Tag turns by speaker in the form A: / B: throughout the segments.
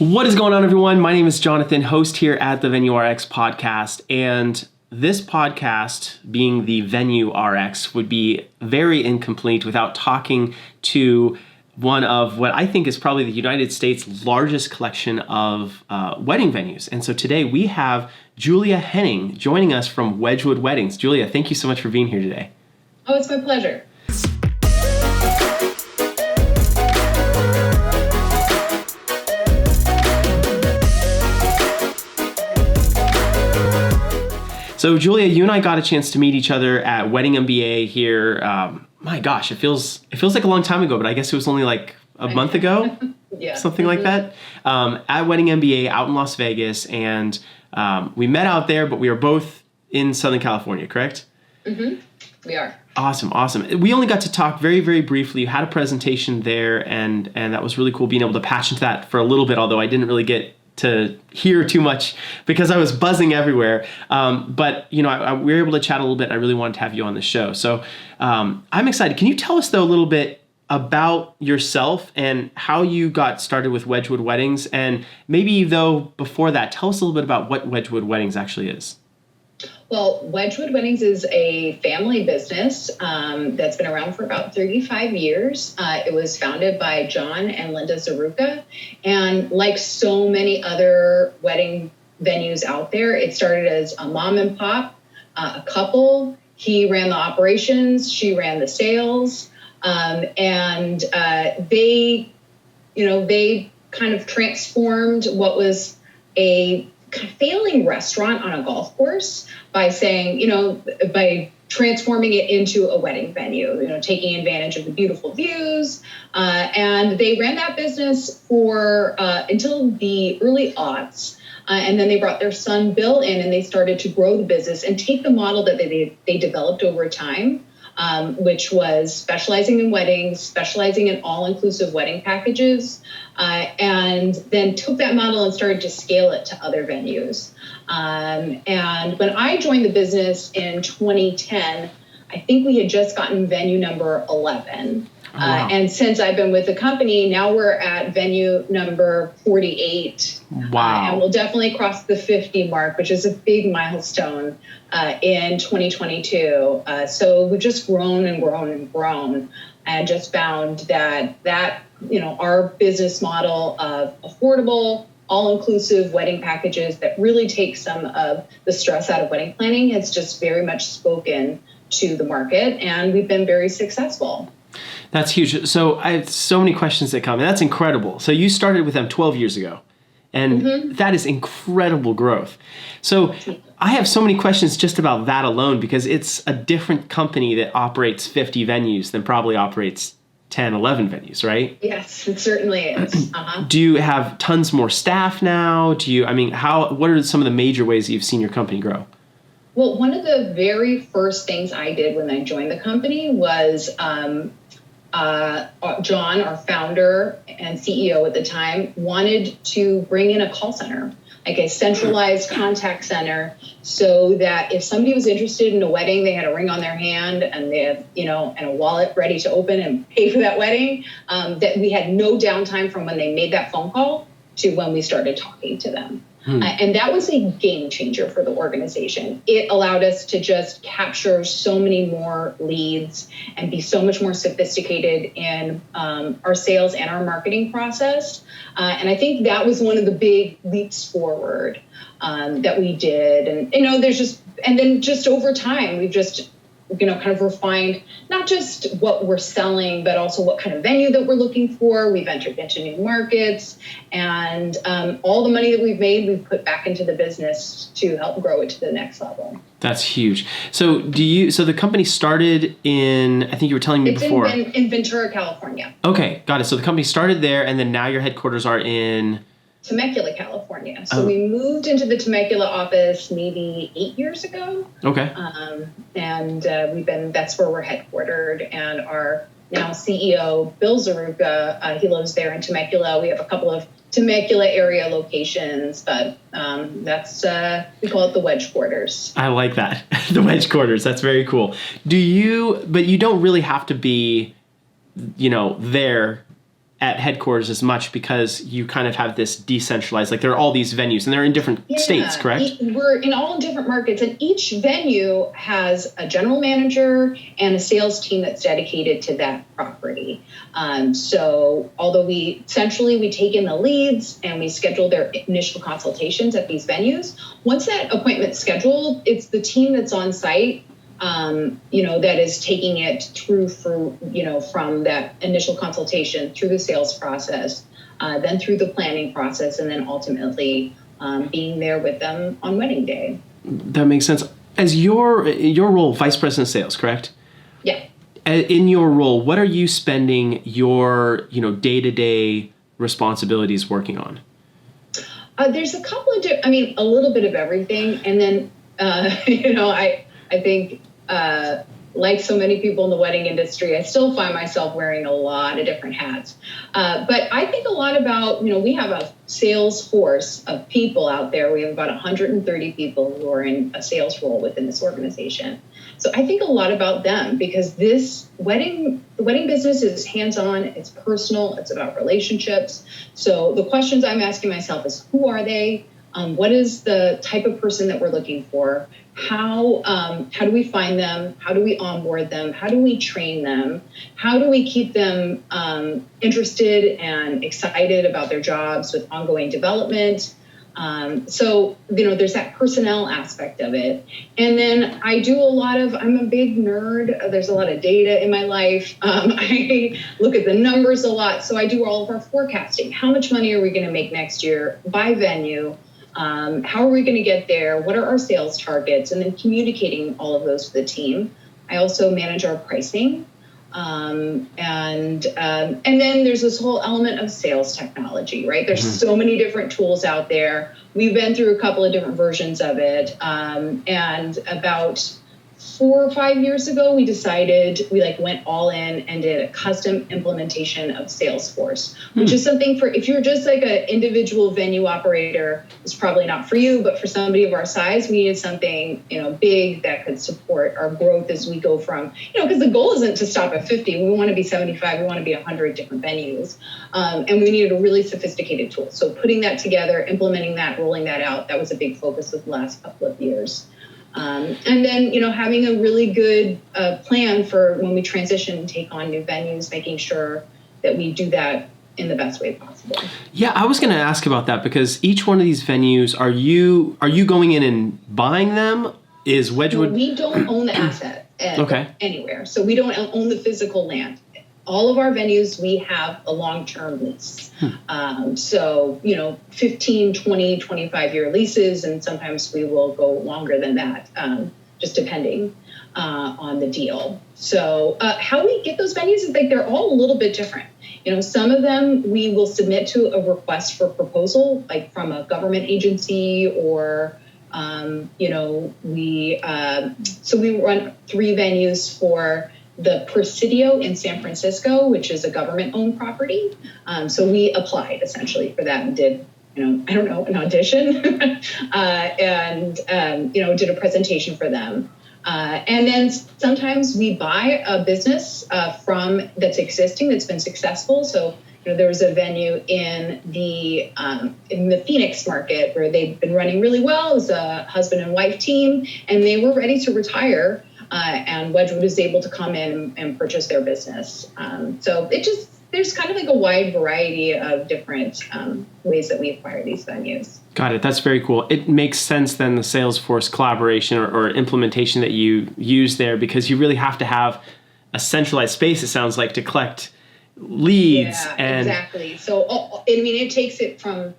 A: What is going on, everyone? My name is Jonathan, host here at the Venue RX podcast, and this podcast, being the Venue RX, would be very incomplete without talking to one of what I think is probably the United States' largest collection of wedding venues. And so today we have Julia Henning joining us from Wedgewood Weddings. Julia, thank you so much for being here today.
B: Oh, it's my pleasure.
A: So Julia, you and I got a chance to meet each other at Wedding MBA here. My gosh, it feels like a long time ago, but I guess it was only like a month ago,
B: Yeah.
A: something like that. At Wedding MBA out in Las Vegas, and we met out there, but we were both in Southern California, correct?
B: Mm-hmm. We are.
A: Awesome. We only got to talk very, very briefly. You had a presentation there, and that was really cool being able to patch into that for a little bit, although I didn't really get to hear too much because I was buzzing everywhere. But, you know, we were able to chat a little bit. I really wanted to have you on the show. So I'm excited. Can you tell us, though, a little bit about yourself and how you got started with Wedgewood Weddings? And maybe, though, before that, tell us a little bit about what Wedgewood Weddings actually is.
B: Well, Wedgewood Weddings is a family business that's been around for about 35 years. It was founded by John and Linda Zaruka. And like so many other wedding venues out there, it started as a mom and pop, a couple. He ran the operations, she ran the sales. And they kind of transformed what was a failing restaurant on a golf course by saying, by transforming it into a wedding venue, taking advantage of the beautiful views. And they ran that business for until the early aughts. And then they brought their son, Bill, in, and they started to grow the business and take the model that they developed over time, which was specializing in weddings, specializing in all-inclusive wedding packages, and then took that model and started to scale it to other venues. And when I joined the business in 2010, I think we had just gotten venue number 11. Oh, wow. And since I've been with the company, now we're at venue number 48.
A: Wow.
B: And we'll definitely cross the 50 mark, which is a big milestone in 2022. So we've just grown and grown and grown, and just found that our business model of affordable, all-inclusive wedding packages that really take some of the stress out of wedding planning has just very much spoken to the market, and we've been very successful.
A: That's huge. So I have so many questions that come, and that's incredible. So you started with them 12 years ago, and that is incredible growth. So I have so many questions just about that alone, because it's a different company that operates 50 venues than probably operates 10, 11 venues, right?
B: Yes, it certainly is. Uh-huh.
A: Do you have tons more staff now? What are some of the major ways that you've seen your company grow?
B: Well, one of the very first things I did when I joined the company was John, our founder and CEO at the time, wanted to bring in a call center, like a centralized contact center, so that if somebody was interested in a wedding, they had a ring on their hand and they had, and a wallet ready to open and pay for that wedding, that we had no downtime from when they made that phone call to when we started talking to them. And that was a game changer for the organization. It allowed us to just capture so many more leads and be so much more sophisticated in our sales and our marketing process. And I think that was one of the big leaps forward that we did. And, and then just over time, we've just, kind of refined not just what we're selling, but also what kind of venue that we're looking for. We've entered into new markets, and all the money that we've made, we've put back into the business to help grow it to the next level.
A: That's huge. So the company started in, I think you were telling me before.
B: It's in Ventura, California.
A: Okay, got it. So the company started there, and then now your headquarters are in
B: Temecula, California. So we moved into the Temecula office maybe 8 years ago.
A: Okay.
B: And that's where we're headquartered. And our now CEO, Bill Zaruka, he lives there in Temecula. We have a couple of Temecula area locations, but we call it the Wedge Quarters.
A: I like that. The Wedge Quarters. That's very cool. But you don't really have to be, there at headquarters as much because you kind of have this decentralized, like there are all these venues and they're in different states, correct?
B: We're in all different markets, and each venue has a general manager and a sales team that's dedicated to that property. So although we take in the leads and we schedule their initial consultations at these venues, once that appointment's scheduled, it's the team that's on site that is taking it through from that initial consultation through the sales process, then through the planning process, and then ultimately being there with them on wedding day.
A: That makes sense. As your role, Vice President of Sales, correct?
B: Yeah.
A: In your role, what are you spending your day-to-day responsibilities working on?
B: There's a couple of a little bit of everything, and then I think. Like so many people in the wedding industry, I still find myself wearing a lot of different hats. But I think a lot about, we have a sales force of people out there. We have about 130 people who are in a sales role within this organization. So I think a lot about them because the wedding business is hands-on, it's personal, it's about relationships. So the questions I'm asking myself is, who are they? What is the type of person that we're looking for? How do we find them? How do we onboard them? How do we train them? How do we keep them interested and excited about their jobs with ongoing development? So there's that personnel aspect of it. And then I'm a big nerd. There's a lot of data in my life. I look at the numbers a lot. So I do all of our forecasting. How much money are we going to make next year by venue? How are we going to get there? What are our sales targets? And then communicating all of those to the team. I also manage our pricing. And then there's this whole element of sales technology, right? There's so many different tools out there. We've been through a couple of different versions of it. And about 4 or 5 years ago, we decided we went all in and did a custom implementation of Salesforce, which is something if you're just like an individual venue operator, it's probably not for you, but for somebody of our size, we needed something, big that could support our growth as we go from, because the goal isn't to stop at 50. We want to be 75. We want to be 100 different venues. And we needed a really sophisticated tool. So putting that together, implementing that, rolling that out, that was a big focus of the last couple of years. And then, having a really good plan for when we transition and take on new venues, making sure that we do that in the best way possible.
A: Yeah, I was going to ask about that because each one of these venues, are you going in and buying them? Is Wedgewood?
B: No, we don't own the asset anywhere. So we don't own the physical land. All of our venues, we have a long-term lease. So, 15, 20, 25-year leases, and sometimes we will go longer than that, just depending on the deal. So how we get those venues is they're all a little bit different. Some of them we will submit to a request for proposal, like from a government agency or, so we run 3 venues for the Presidio in San Francisco, which is a government-owned property. So we applied essentially for that and did, an audition and, did a presentation for them. And then sometimes we buy a business that's existing, that's been successful. So, there was a venue in the Phoenix market where they've been running really well. It was a husband and wife team, and they were ready to retire. And Wedgewood is able to come in and purchase their business. So there's kind of like a wide variety of different ways that we acquire these venues.
A: Got it. That's very cool. It makes sense then the Salesforce collaboration or implementation that you use there because you really have to have a centralized space, it sounds like, to collect leads.
B: Yeah, exactly. So, it takes it from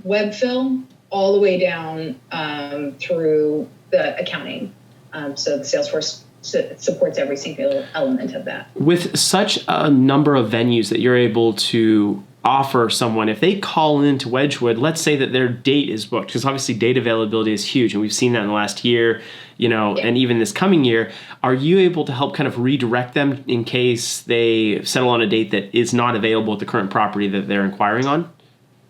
B: web fill all the way down through the accounting. So the Salesforce supports every single element of that.
A: With such a number of venues that you're able to offer someone, if they call into Wedgewood, let's say that their date is booked, because obviously date availability is huge, and we've seen that in the last year, and even this coming year, are you able to help kind of redirect them in case they settle on a date that is not available at the current property that they're inquiring on?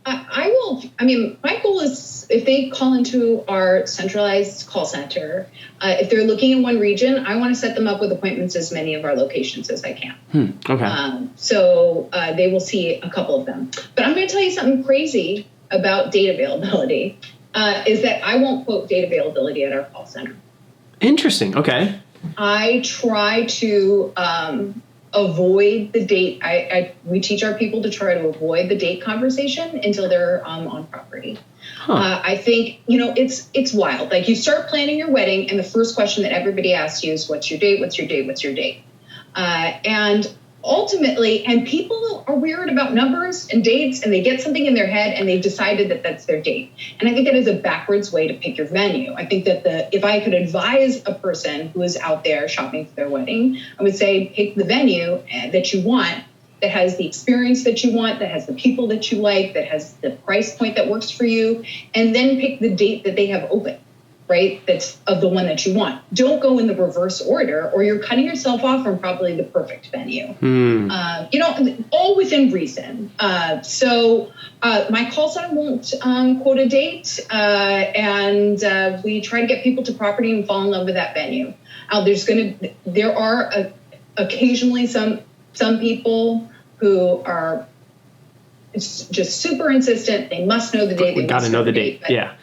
B: I will, I mean, my goal is if they call into our centralized call center, if they're looking in one region, I want to set them up with appointments as many of our locations as I can.
A: Okay.
B: So they will see a couple of them. But I'm going to tell you something crazy about date availability, is that I won't quote date availability at our call center.
A: Interesting. Okay.
B: I try to avoid the date. We teach our people to try to avoid the date conversation until they're on property. I think, it's wild. Like, you start planning your wedding and the first question that everybody asks you is, what's your date? What's your date? What's your date? And ultimately, and people are weird about numbers and dates, and they get something in their head and they've decided that that's their date. And I think that is a backwards way to pick your venue. I think that if I could advise a person who is out there shopping for their wedding, I would say pick the venue that you want, that has the experience that you want, that has the people that you like, that has the price point that works for you, and then pick the date that they have open. Right? That's of the one that you want. Don't go in the reverse order, or you're cutting yourself off from probably the perfect venue. All within reason. So my call center won't quote a date, and we try to get people to property and fall in love with that venue. There are occasionally some people who are just super insistent. They must know the date.
A: We got to know the date.
B: But,
A: yeah.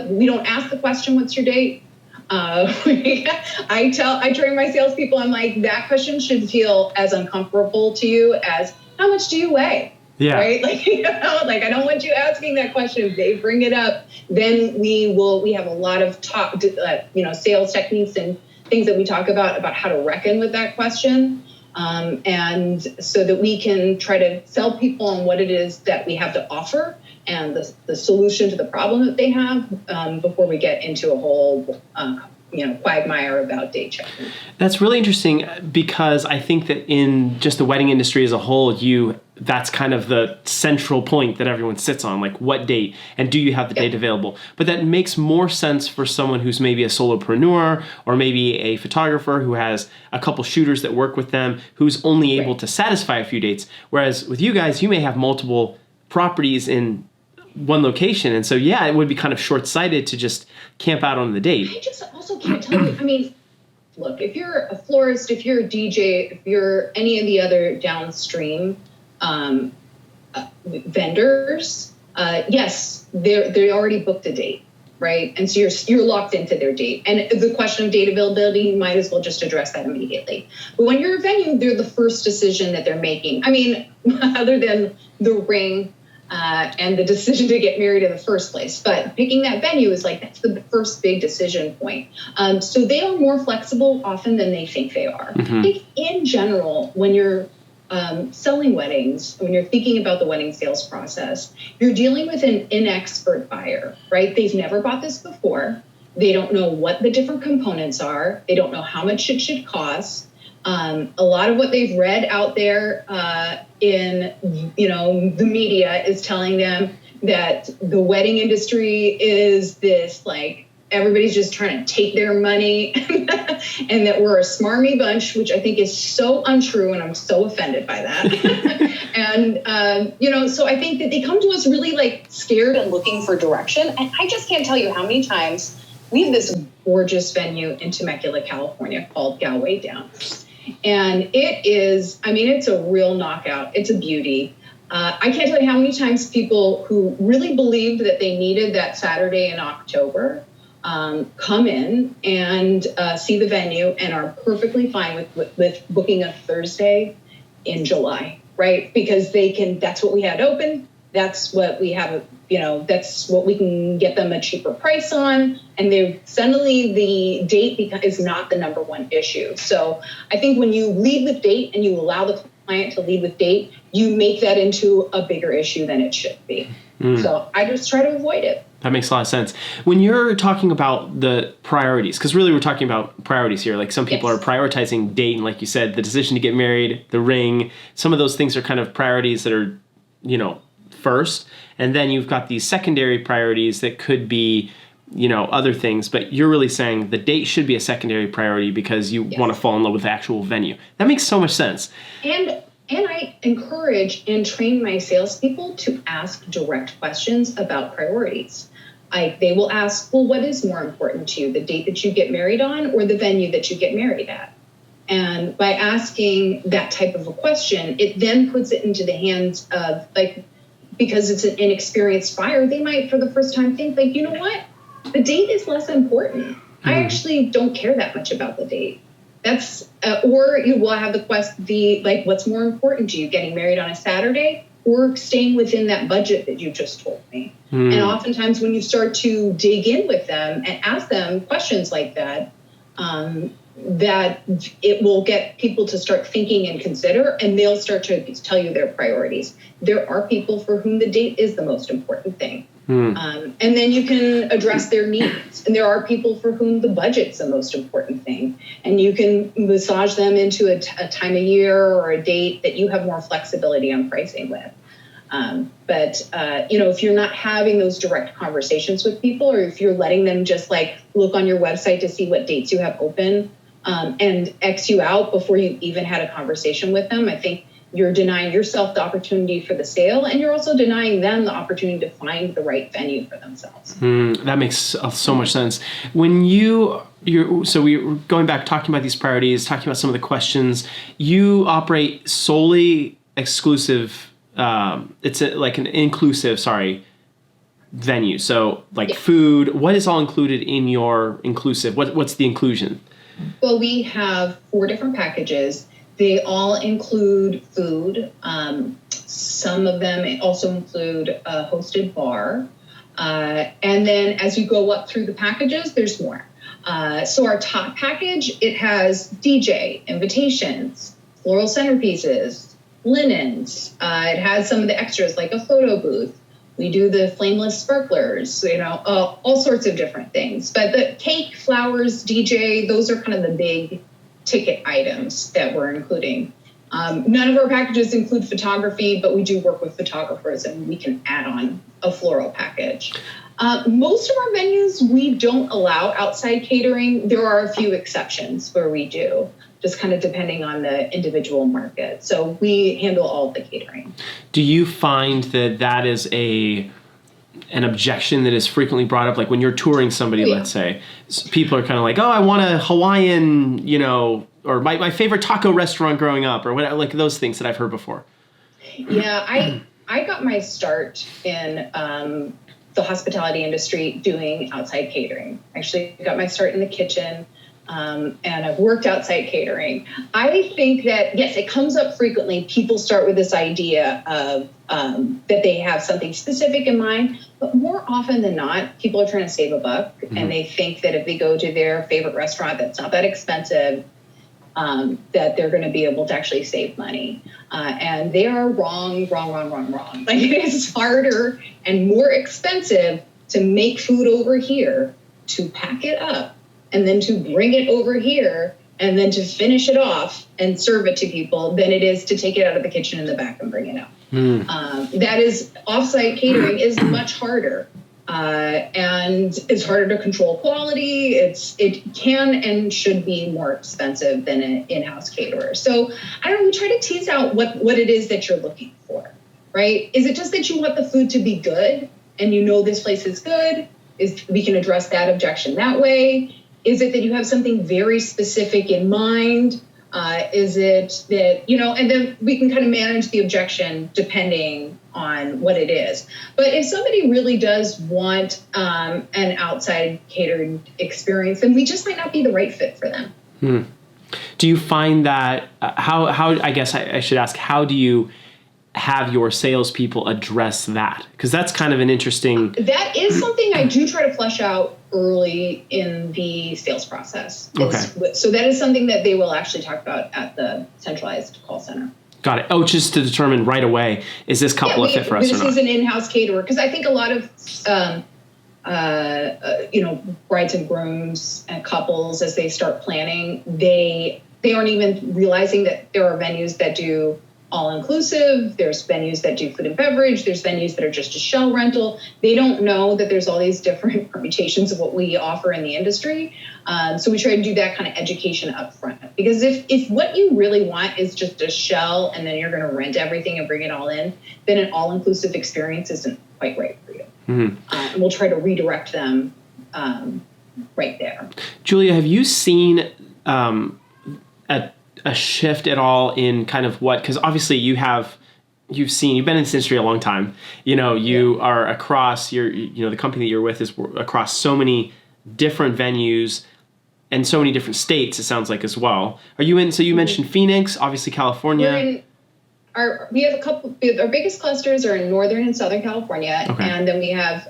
B: We don't ask the question, what's your date? I train my salespeople, I'm like, that question should feel as uncomfortable to you as, how much do you weigh?
A: Yeah.
B: Right? I don't want you asking that question. If they bring it up, then we have a lot of sales techniques and things that we talk about how to reckon with that question. And so that we can try to sell people on what it is that we have to offer and the solution to the problem that they have, before we get into a whole, quagmire about date checking.
A: That's really interesting, because I think that in just the wedding industry as a whole, that's kind of the central point that everyone sits on, like what date and do you have the date available? But that makes more sense for someone who's maybe a solopreneur or maybe a photographer who has a couple shooters that work with them, who's only able to satisfy a few dates. Whereas with you guys, you may have multiple properties in one location. And so, it would be kind of short-sighted to just camp out on the date.
B: I just also can't tell you, I mean, look, if you're a florist, if you're a DJ, if you're any of the other downstream vendors, yes, they already booked a date, right? And so you're locked into their date. And the question of date availability, you might as well just address that immediately. But when you're a venue, they're the first decision that they're making. I mean, other than the ring, and the decision to get married in the first place. But picking that venue is that's the first big decision point. So they are more flexible often than they think they are.
A: Mm-hmm.
B: I think in general, when you're selling weddings, when you're thinking about the wedding sales process, you're dealing with an inexpert buyer, right? They've never bought this before. They don't know what the different components are. They don't know how much it should cost. A lot of what they've read out there in the media is telling them that the wedding industry is this everybody's just trying to take their money and that we're a smarmy bunch, which I think is so untrue, and I'm so offended by that. And so I think that they come to us really scared and looking for direction. And I just can't tell you how many times we have this gorgeous venue in Temecula, California called Galway Downs. And it's a real knockout. It's a beauty. I can't tell you how many times people who really believed that they needed that Saturday in October come in and see the venue and are perfectly fine with booking a Thursday in July, right? Because that's what we had open. That's what we have, that's what we can get them a cheaper price on. And suddenly the date is not the number one issue. So I think when you lead with date and you allow the client to lead with date, you make that into a bigger issue than it should be. So I just try to avoid it.
A: That makes a lot of sense. When you're talking about the priorities, because really we're talking about priorities here, like some people are prioritizing date, and like you said, the decision to get married, the ring, some of those things are kind of priorities that are, first. And then you've got these secondary priorities that could be, other things. But you're really saying the date should be a secondary priority because you want to fall in love with the actual venue. That makes so much sense.
B: And And I encourage and train my salespeople to ask direct questions about priorities. They will ask, well, what is more important to you, the date that you get married on or the venue that you get married at? And by asking that type of a question, it then puts it into the hands of, like, because it's an inexperienced buyer, they might for the first time think, like, you know what, the date is less important. I actually don't care that much about the date. That's, or you will have what's more important to you, getting married on a Saturday or staying within that budget that you just told me? And oftentimes when you start to dig in with them and ask them questions like that, that it will get people to start thinking and consider, and they'll start to tell you their priorities. There are people for whom the date is the most important thing. And then you can address their needs. And there are people for whom the budget's the most important thing. And you can massage them into a time of year or a date that you have more flexibility on pricing with. But if you're not having those direct conversations with people, or if you're letting them just like look on your website to see what dates you have open, and X you out before you even had a conversation with them, I think you're denying yourself the opportunity for the sale, and you're also denying them the opportunity to find the right venue for themselves.
A: That makes so much sense. When so we were going back, talking about these priorities, talking about some of the questions, you operate solely exclusive. It's like an inclusive, venue. So like food, what is all included in your inclusive? What's the inclusion?
B: Well, we have 4 different packages. They all include food. Some of them also include a hosted bar. And then as you go up through the packages, there's more. So our top package, it has DJ, invitations, floral centerpieces, linens. It has some of the extras like a photo booth. We do the flameless sparklers, all sorts of different things. But the cake, flowers, DJ, those are kind of the big ticket items that we're including. None of our packages include photography, but we do work with photographers and we can add on a floral package. Most of our venues, we don't allow outside catering. There are a few exceptions where we do, just kind of depending on the individual market. So we handle all of the catering.
A: Do you find that is an objection that is frequently brought up? Like when you're touring somebody, let's say, people are kind of like, oh, I want a Hawaiian, or my favorite taco restaurant growing up, or whatever, like those things that I've heard before. Yeah,
B: I got my start in the hospitality industry doing outside catering. Actually, got my start in the kitchen. And I've worked outside catering. I think that, yes, it comes up frequently. People start with this idea of that they have something specific in mind, but more often than not, people are trying to save a buck, and they think that if they go to their favorite restaurant that's not that expensive, that they're going to be able to actually save money. And they are wrong. Like, it's harder and more expensive to make food over here, to pack it up, and then to bring it over here, and then to finish it off and serve it to people than it is to take it out of the kitchen in the back and bring it out. That is, offsite catering is much harder. And it's harder to control quality. It can and should be more expensive than an in-house caterer. So I don't know, we try to tease out what it is that you're looking for, right? Is it just that you want the food to be good and this place is good? We can address that objection that way. Is it that you have something very specific in mind? Is it that, and then we can kind of manage the objection depending on what it is. But if somebody really does want an outside catering experience, then we just might not be the right fit for them.
A: Do you find that, how I guess I should ask, how do you have your salespeople address that? Because that's kind of an interesting...
B: That is something I do try to flesh out early in the sales process.
A: Okay.
B: So that is something that they will actually talk about at the centralized call center.
A: Got it. Oh, just to determine right away, is this couple a fit for us or not?
B: This is an in-house caterer. Because I think a lot of, brides and grooms and couples, as they start planning, they aren't even realizing that there are venues that do all-inclusive. There's venues that do food and beverage. There's venues that are just a shell rental. They don't know that there's all these different permutations of what we offer in the industry. So we try to do that kind of education up front. Because if what you really want is just a shell and then you're going to rent everything and bring it all in, then an all-inclusive experience isn't quite right for you. Mm-hmm. And we'll try to redirect them right there.
A: Julia, have you seen a shift at all in kind of what, because obviously you've been in this industry a long time, you are across the company that you're with is across so many different venues and so many different states, it sounds like, as well. Are you in, so you mentioned Phoenix, obviously California.
B: We have a couple, our biggest clusters are in Northern and Southern California. Okay. And then we have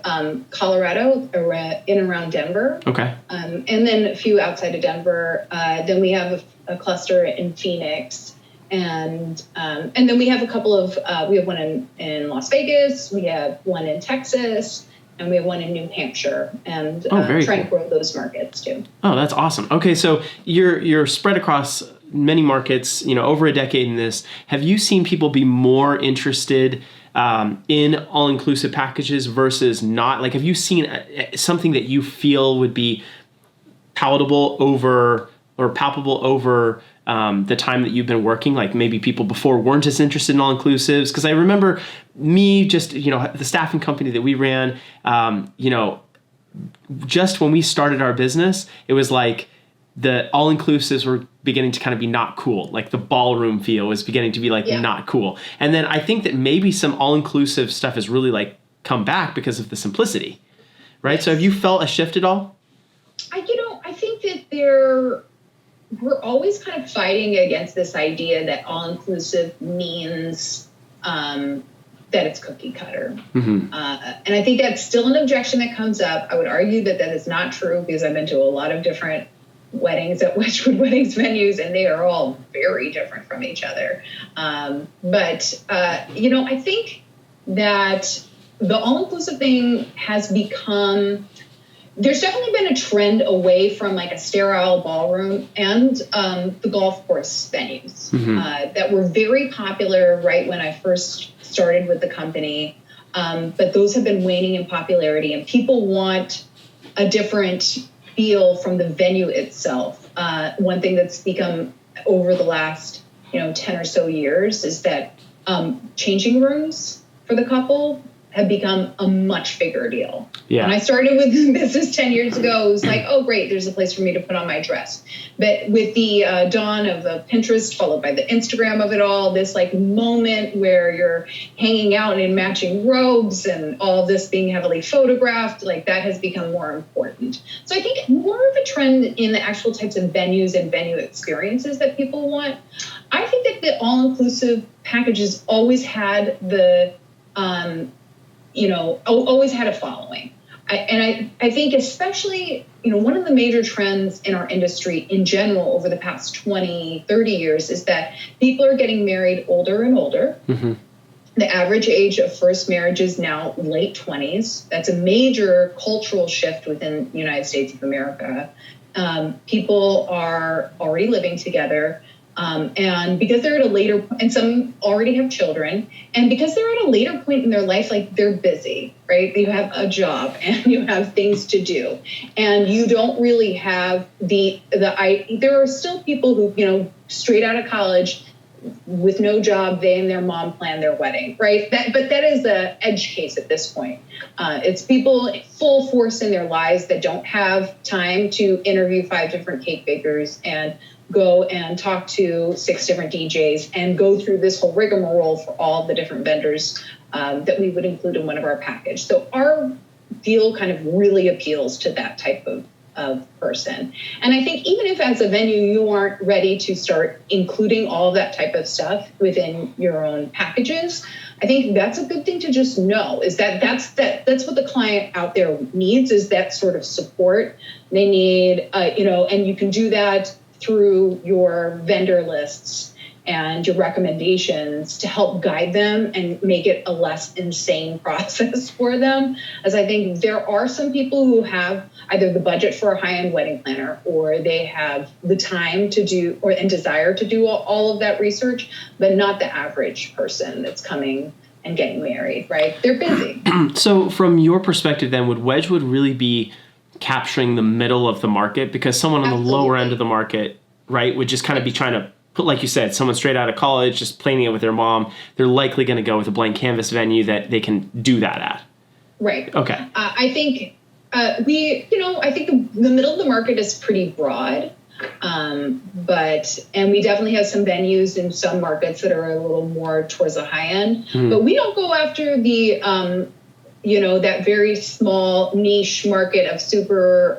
B: Colorado in and around Denver. Okay. And then a few outside of Denver. Then we have a cluster in Phoenix. And then we have a couple of, we have one in Las Vegas. We have one in Texas. And we have one in New Hampshire. And trying to grow those markets too. Oh, that's awesome. Okay, so you're spread across many markets, over a decade in this. Have you seen people be more interested in all-inclusive packages versus not? Like, have you seen something that you feel would be palatable over the time that you've been working? Like maybe people before weren't as interested in all-inclusives? Because I remember me just, the staffing company that we ran, just when we started our business, it was like the all-inclusives were beginning to kind of be not cool. Like the ballroom feel was beginning to be not cool. And then I think that maybe some all-inclusive stuff has really come back because of the simplicity, right? Yes. So have you felt a shift at all? I think that we're always kind of fighting against this idea that all-inclusive means that it's cookie cutter. Mm-hmm. And I think that's still an objection that comes up. I would argue that is not true because I've been to a lot of different weddings at Wedgewood Weddings venues, and they are all very different from each other. But I think that the all-inclusive thing has become, there's definitely been a trend away from a sterile ballroom and the golf course venues that were very popular right when I first started with the company. But those have been waning in popularity, and people want a different feel from the venue itself. One thing that's become over the last 10 or so years is that changing rooms for the couple have become a much bigger deal. Yeah. When I started with the business 10 years ago, it was like, oh, great, there's a place for me to put on my dress. But with the dawn of the Pinterest, followed by the Instagram of it all, this moment where you're hanging out in matching robes and all of this being heavily photographed, that has become more important. So I think more of a trend in the actual types of venues and venue experiences that people want. I think that the all-inclusive packages always had always had a following. I think especially, one of the major trends in our industry in general over the past 20, 30 years is that people are getting married older and older. Mm-hmm. The average age of first marriage is now late 20s. That's a major cultural shift within the United States of America. People are already living together. And because they're at a later point, and some already have children, and because they're at a later point in their life, they're busy, right? You have a job and you have things to do, and you don't really have there are still people who, straight out of college with no job, they and their mom plan their wedding, right? But that is the edge case at this point. It's people full force in their lives that don't have time to interview 5 different cake bakers and go and talk to 6 different DJs and go through this whole rigmarole for all the different vendors that we would include in one of our package. So our deal kind of really appeals to that type of person. And I think even if as a venue you aren't ready to start including all of that type of stuff within your own packages, I think that's a good thing to just know, is that's what the client out there needs, is that sort of support. They need, and you can do that through your vendor lists and your recommendations to help guide them and make it a less insane process for them. As I think there are some people who have either the budget for a high-end wedding planner, or they have the time to do and desire to do all of that research, but not the average person that's coming and getting married, right? They're busy.
A: So from your perspective then, would Wedgewood really be capturing the middle of the market? Because someone on the lower end of the market, right, would just kind of be trying to put, like you said, someone straight out of college, just planning it with their mom, they're likely going to go with a blank canvas venue that they can do that at.
B: Right.
A: Okay.
B: I think I think the middle of the market is pretty broad, and we definitely have some venues in some markets that are a little more towards the high end, but we don't go after the, that very small niche market of super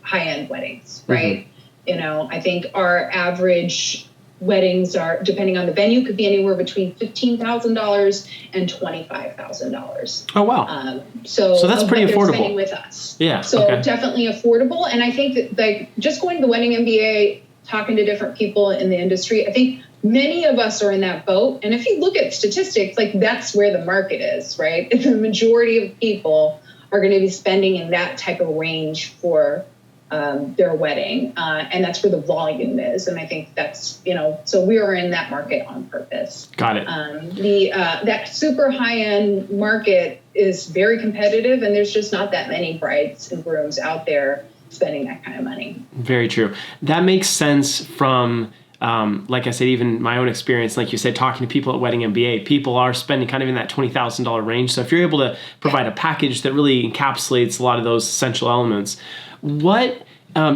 B: high end weddings, right? I think our average weddings are, depending on the venue, could be anywhere between $15,000 and $25,000.
A: Oh wow!
B: So
A: that's pretty affordable.
B: Spending with us,
A: yeah.
B: So definitely affordable, and I think that just going to the wedding MBA, talking to different people in the industry, I think many of us are in that boat. And if you look at statistics, that's where the market is, right? The majority of people are going to be spending in that type of range for their wedding, and that's where the volume is. And I think that's, so we are in that market on purpose.
A: Got it.
B: That super high end market is very competitive, and there's just not that many brides and grooms out there spending that kind of money.
A: Very true. That makes sense from, like I said, even my own experience, like you said, talking to people at Wedding MBA, people are spending kind of in that $20,000 range. So if you're able to provide a package that really encapsulates a lot of those essential elements, what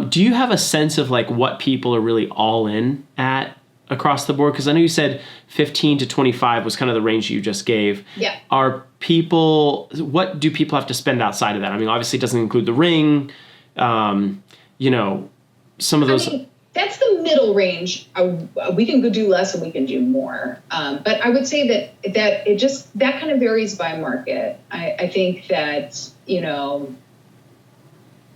A: do you have a sense of what people are really all in at across the board? Because I know you said 15 to 25 was kind of the range you just gave.
B: Yeah.
A: What do people have to spend outside of that? I mean, obviously it doesn't include the ring, some of those.
B: That's the middle range. We can go do less and we can do more. But I would say that it just, that kind of varies by market. I think that,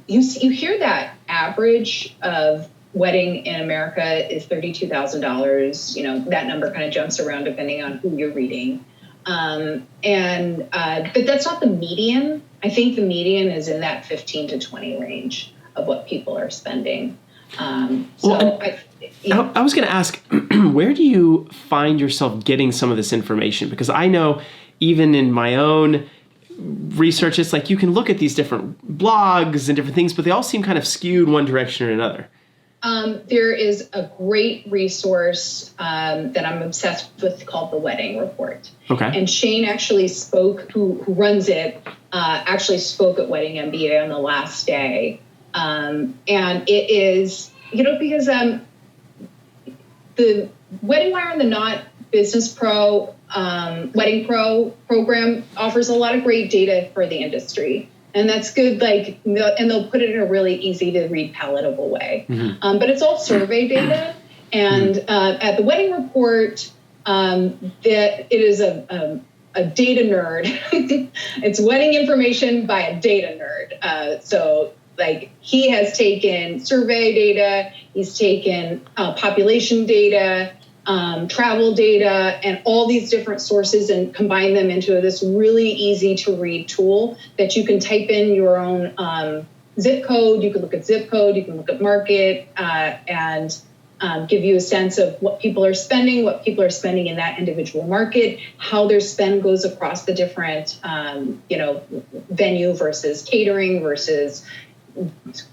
B: you hear that average of wedding in America is $32,000. That number kind of jumps around depending on who you're reading. But that's not the median. I think the median is in that 15 to 20 range of what people are spending. I was going to ask, where do you find yourself getting some of this information? Because I know even in my own research, it's you can look at these different blogs and different things, but they all seem kind of skewed one direction or another. There is a great resource that I'm obsessed with called the Wedding Report.
A: Okay.
B: And Shane actually spoke, who runs it, actually spoke at Wedding MBA on the last day. And it is, because the Wedding Wire and the Knot Business Pro, Wedding Pro program offers a lot of great data for the industry. And that's good, and they'll put it in a really easy to read, palatable way. Mm-hmm. But it's all survey data. And at the Wedding Report, that it is a data nerd. It's wedding information by a data nerd. So he has taken survey data, he's taken population data, travel data, and all these different sources and combine them into this really easy to read tool that you can type in your own zip code. You can look at zip code, you can look at market, and give you a sense of what people are spending in that individual market, how their spend goes across the different, venue versus catering versus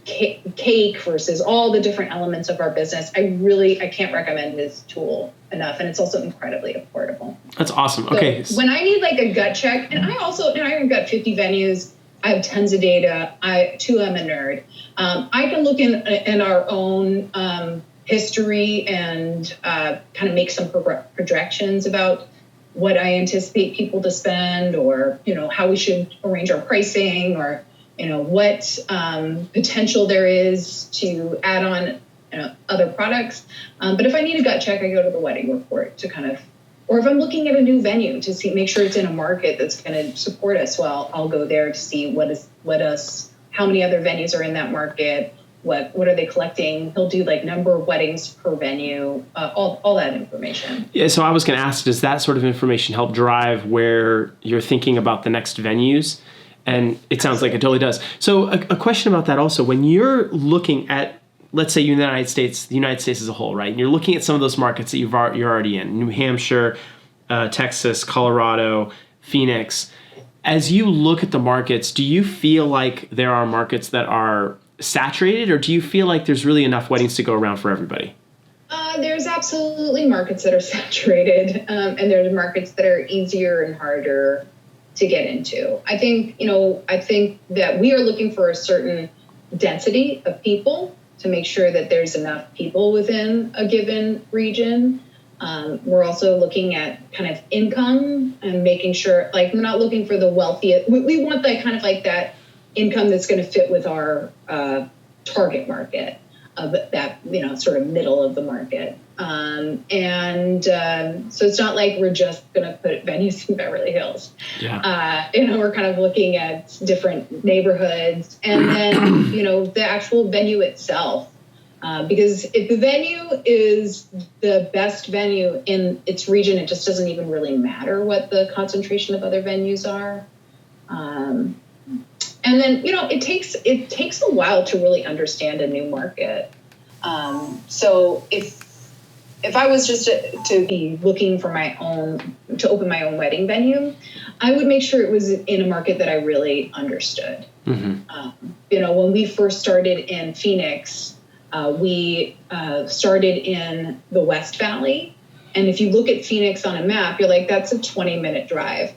B: cake versus all the different elements of our business. I can't recommend this tool enough, and it's also incredibly affordable.
A: That's awesome.
B: So
A: okay.
B: When I need a gut check, and I've got 50 venues, I have tons of data. I'm a nerd. I can look in our own history and kind of make some projections about what I anticipate people to spend, or how we should arrange our pricing, or what potential there is to add on other products. But if I need a gut check, I go to the Wedding Report to kind of, or if I'm looking at a new venue to make sure it's in a market that's going to support us well, I'll go there to see how many other venues are in that market, what are they collecting? He'll do like number of weddings per venue, all that information.
A: Yeah, so I was going to ask, does that sort of information help drive where you're thinking about the next venues? And it sounds like it totally does. So a question about that also, when you're looking at, let's say, the United States as a whole, right? And you're looking at some of those markets that you're already in, New Hampshire, Texas, Colorado, Phoenix. As you look at the markets, do you feel like there are markets that are saturated, or do you feel like there's really enough weddings to go around for everybody?
B: There's absolutely markets that are saturated, and there's markets that are easier and harder to get into. I think that we are looking for a certain density of people to make sure that there's enough people within a given region. We're also looking at kind of income and making sure, like, we're not looking for the wealthiest. We want that kind of like that income that's going to fit with our target market of that, sort of middle of the market. So it's not like we're just going to put venues in Beverly Hills.
A: Yeah.
B: We're kind of looking at different neighborhoods, and then, the actual venue itself. Because if the venue is the best venue in its region, it just doesn't even really matter what the concentration of other venues are. And then, it takes a while to really understand a new market. So if I was just to be looking for to open my own wedding venue, I would make sure it was in a market that I really understood. Mm-hmm. When we first started in Phoenix, we started in the West Valley. And if you look at Phoenix on a map, you're like, that's a 20-minute drive.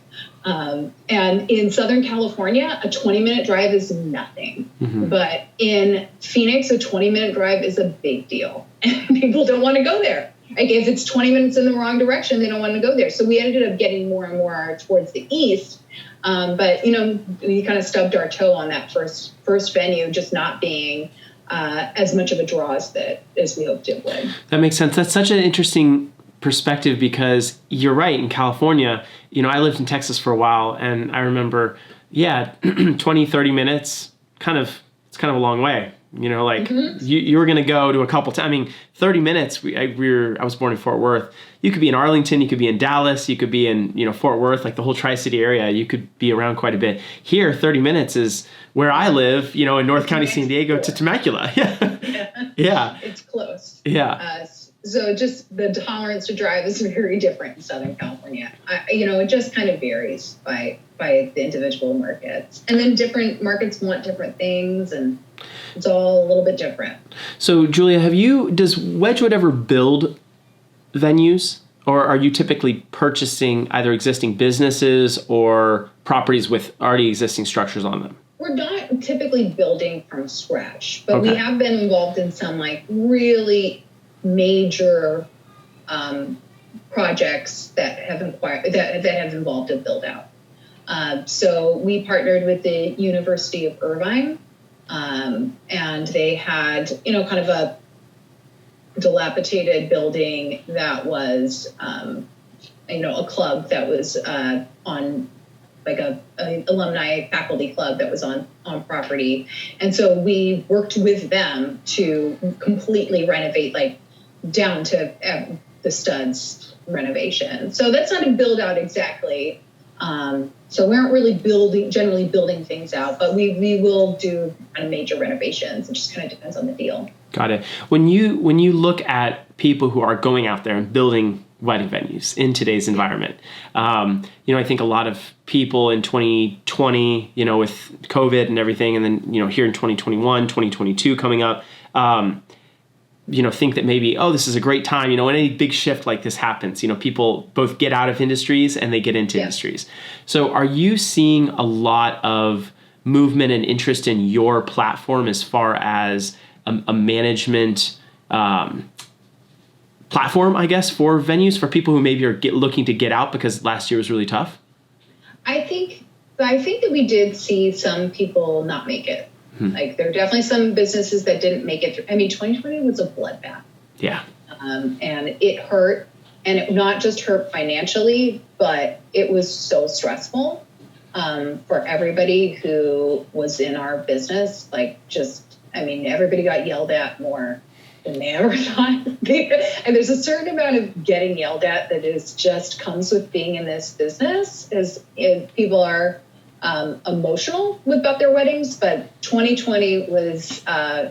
B: And in Southern California, a 20-minute drive is nothing. Mm-hmm. But in Phoenix, a 20-minute drive is a big deal. And people don't want to go there. Like, if it's 20 minutes in the wrong direction, they don't want to go there. So we ended up getting more and more towards the east. But, we kind of stubbed our toe on that first venue, just not being as much of a draw as we hoped it would.
A: That makes sense. That's such an interesting perspective, because you're right. In California, I lived in Texas for a while, and I remember, 20, 30 minutes, it's kind of a long way. Mm-hmm. you were going to go to a couple times. 30 minutes. I was born in Fort Worth. You could be in Arlington. You could be in Dallas. You could be in, Fort Worth, like the whole Tri-City area. You could be around quite a bit. Here, 30 minutes is where I live, in North County, San Diego to Temecula. Yeah.
B: It's close.
A: Yeah.
B: So just the tolerance to drive is very different in Southern California. It just kind of varies by the individual markets. And then different markets want different things, and it's all a little bit different.
A: So, Julia, does Wedgewood ever build venues, or are you typically purchasing either existing businesses or properties with already existing structures on them?
B: We're not typically building from scratch, but we have been involved in some really major projects that have involved a build out. So we partnered with the University of Irvine, and they had kind of a dilapidated building that was a club that was on like a alumni faculty club that was on property. And so we worked with them to completely renovate, down to the studs renovation. So that's not a build out exactly. So we aren't really generally building things out, but we will do kind of major renovations. It just kind of depends on the deal.
A: Got it. When you look at people who are going out there and building wedding venues in today's environment, I think a lot of people in 2020, with COVID and everything, and then, here in 2021, 2022 coming up, think that maybe, this is a great time, when any big shift like this happens, people both get out of industries and they get into industries. So are you seeing a lot of movement and interest in your platform as far as a management platform, I guess, for venues, for people who maybe are looking to get out because last year was really tough?
B: I think that we did see some people not make it. Like, there are definitely some businesses that didn't make it through. 2020 was a bloodbath.
A: Yeah.
B: And it hurt, and it not just hurt financially, but it was so stressful for everybody who was in our business. I mean, everybody got yelled at more than they ever thought. And there's a certain amount of getting yelled at that is just comes with being in this business, as people are emotional about their weddings. But 2020 was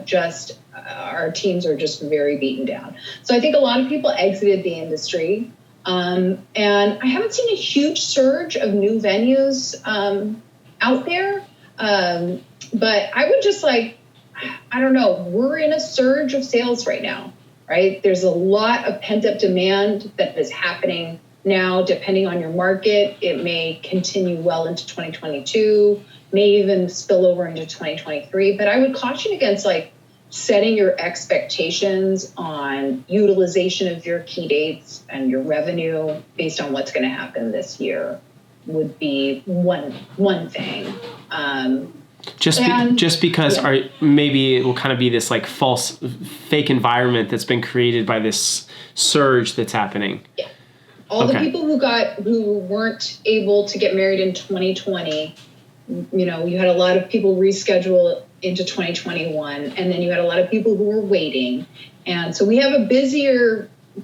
B: just, our teams are just very beaten down. So I think a lot of people exited the industry. And I haven't seen a huge surge of new venues out there. But I would just I don't know, we're in a surge of sales right now, right? There's a lot of pent-up demand that is happening now. Depending on your market, it may continue well into 2022, may even spill over into 2023. But I would caution against setting your expectations on utilization of your key dates and your revenue based on what's going to happen this year would be one thing.
A: Just because maybe it will kind of be this false, fake environment that's been created by this surge that's happening.
B: Yeah. All the people who weren't able to get married in 2020, you had a lot of people reschedule into 2021, and then you had a lot of people who were waiting. And so we have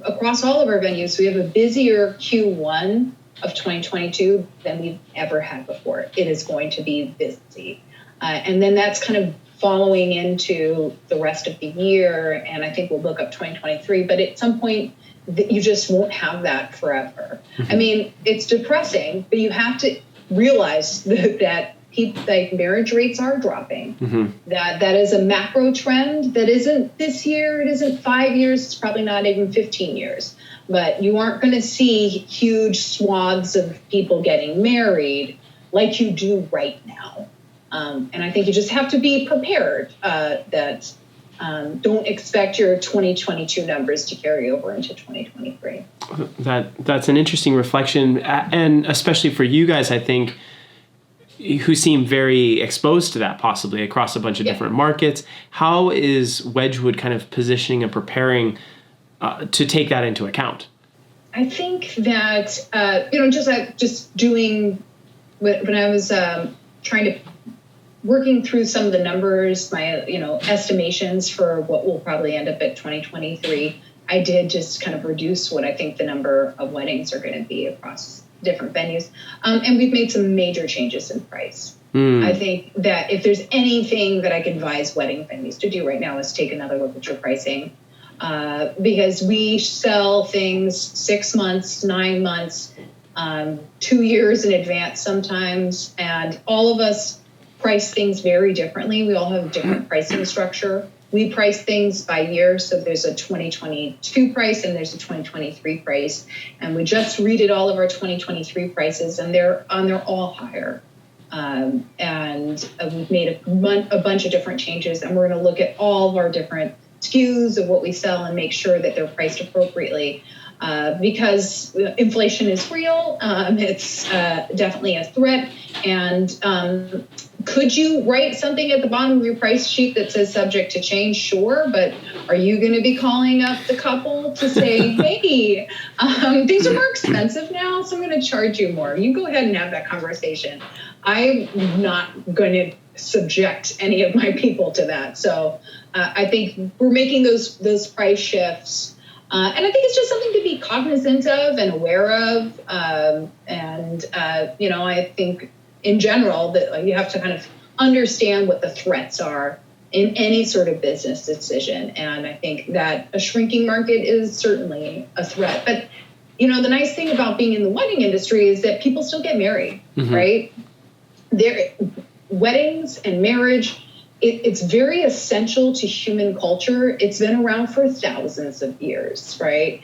B: across all of our venues, we have a busier Q1 of 2022 than we've ever had before. It is going to be busy. And then that's kind of following into the rest of the year. And I think we'll look up 2023. But at some point, you just won't have that forever. Mm-hmm. I mean, it's depressing, but you have to realize that marriage rates are dropping. Mm-hmm. That is a macro trend that isn't this year, it isn't 5 years, it's probably not even 15 years. But you aren't going to see huge swaths of people getting married like you do right now. And I think you just have to be prepared that don't expect your 2022 numbers to carry over into 2023.
A: That's an interesting reflection, and especially for you guys, I think, who seem very exposed to that possibly across a bunch of different markets. How is Wedgewood kind of positioning and preparing to take that into account?
B: I think that, just doing, when I was working through some of the numbers, my, estimations for what will probably end up at 2023, I did just kind of reduce what I think the number of weddings are going to be across different venues. And we've made some major changes in price. I think that if there's anything that I can advise wedding venues to do right now is take another look at your pricing. Because we sell things 6 months, 9 months, 2 years in advance sometimes, and all of us price things very differently. We all have a different pricing structure. We price things by year, so there's a 2022 price and there's a 2023 price, and we just redid all of our 2023 prices, and they're all higher. And we've made a bunch of different changes, and we're going to look at all of our different SKUs of what we sell and make sure that they're priced appropriately, because inflation is real. It's definitely a threat. And could you write something at the bottom of your price sheet that says subject to change? Sure, but are you going to be calling up the couple to say, hey, things are more expensive now, so I'm going to charge you more? You go ahead and have that conversation. I'm not going to subject any of my people to that. So I think we're making those price shifts. And I think it's just something to be cognizant of and aware of. I think in general that you have to kind of understand what the threats are in any sort of business decision. And I think that a shrinking market is certainly a threat. But, the nice thing about being in the wedding industry is that people still get married, mm-hmm. right? Weddings and marriage, it's very essential to human culture. It's been around for thousands of years, right?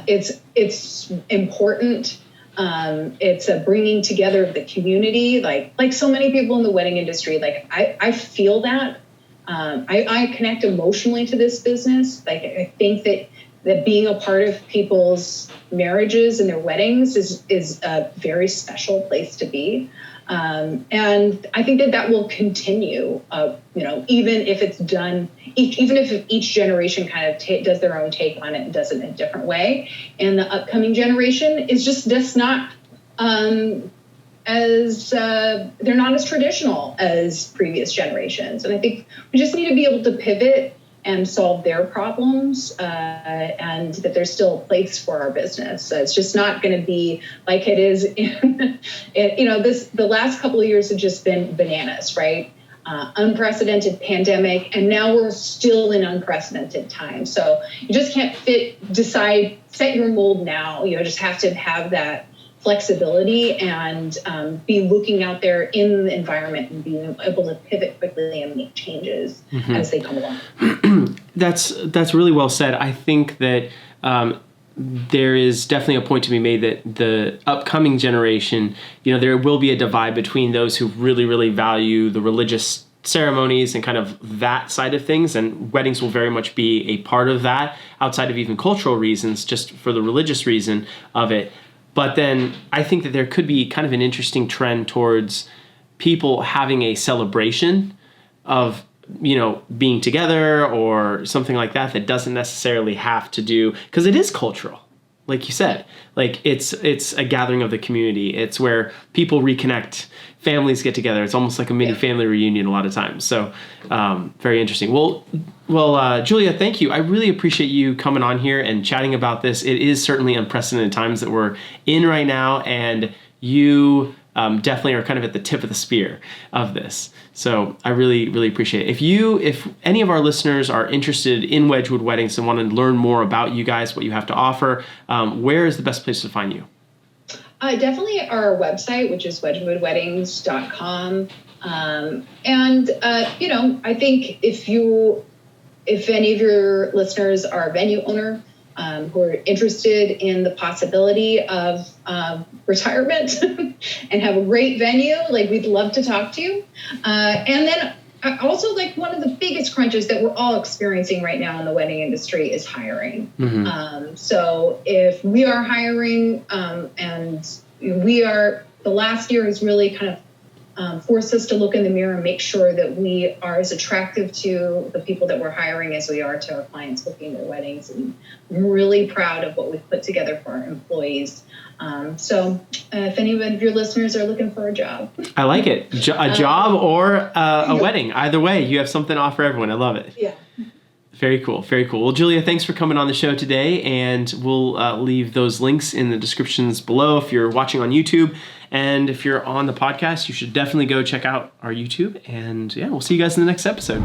B: It's important. It's a bringing together of the community, like so many people in the wedding industry. I feel that. I connect emotionally to this business. I think that being a part of people's marriages and their weddings is a very special place to be. And I think that will continue, even if it's done, even if each generation kind of does their own take on it and does it in a different way. And the upcoming generation is just not they're not as traditional as previous generations. And I think we just need to be able to pivot and solve their problems, and that there's still a place for our business. So it's just not going to be like it is the last couple of years have just been bananas, right? Unprecedented pandemic, and now we're still in unprecedented times. So you just can't set your mold now. You just have to have that flexibility and be looking out there in the environment and being able to pivot quickly and make changes as they come along.
A: That's really well said. I think that there is definitely a point to be made that the upcoming generation, there will be a divide between those who really, really value the religious ceremonies and kind of that side of things, and weddings will very much be a part of that outside of even cultural reasons, just for the religious reason of it. But then I think that there could be kind of an interesting trend towards people having a celebration of, being together or something like that doesn't necessarily have to do, because it is cultural. Like you said, like it's a gathering of the community. It's where people reconnect, families get together. It's almost like a mini family reunion a lot of times. So very interesting. Well, Julia, thank you. I really appreciate you coming on here and chatting about this. It is certainly unprecedented times that we're in right now, and you definitely are kind of at the tip of the spear of this. So I really, really appreciate it. If any of our listeners are interested in Wedgewood Weddings and want to learn more about you guys, what you have to offer, where is the best place to find you?
B: Definitely our website, which is wedgewoodweddings.com. I think if any of your listeners are a venue owner, who are interested in the possibility of retirement and have a great venue, we'd love to talk to you. And then also, one of the biggest crunches that we're all experiencing right now in the wedding industry is hiring. So if we are hiring, and the last year has really kind of forced us to look in the mirror and make sure that we are as attractive to the people that we're hiring as we are to our clients booking their weddings. And I'm really proud of what we've put together for our employees. So if any of your listeners are looking for a job. I
A: like it. A job or a wedding. Either way, you have something to offer everyone. I love it.
B: Yeah.
A: Very cool. Very cool. Well, Julia, thanks for coming on the show today. And we'll leave those links in the descriptions below if you're watching on YouTube. And if you're on the podcast, you should definitely go check out our YouTube. And we'll see you guys in the next episode.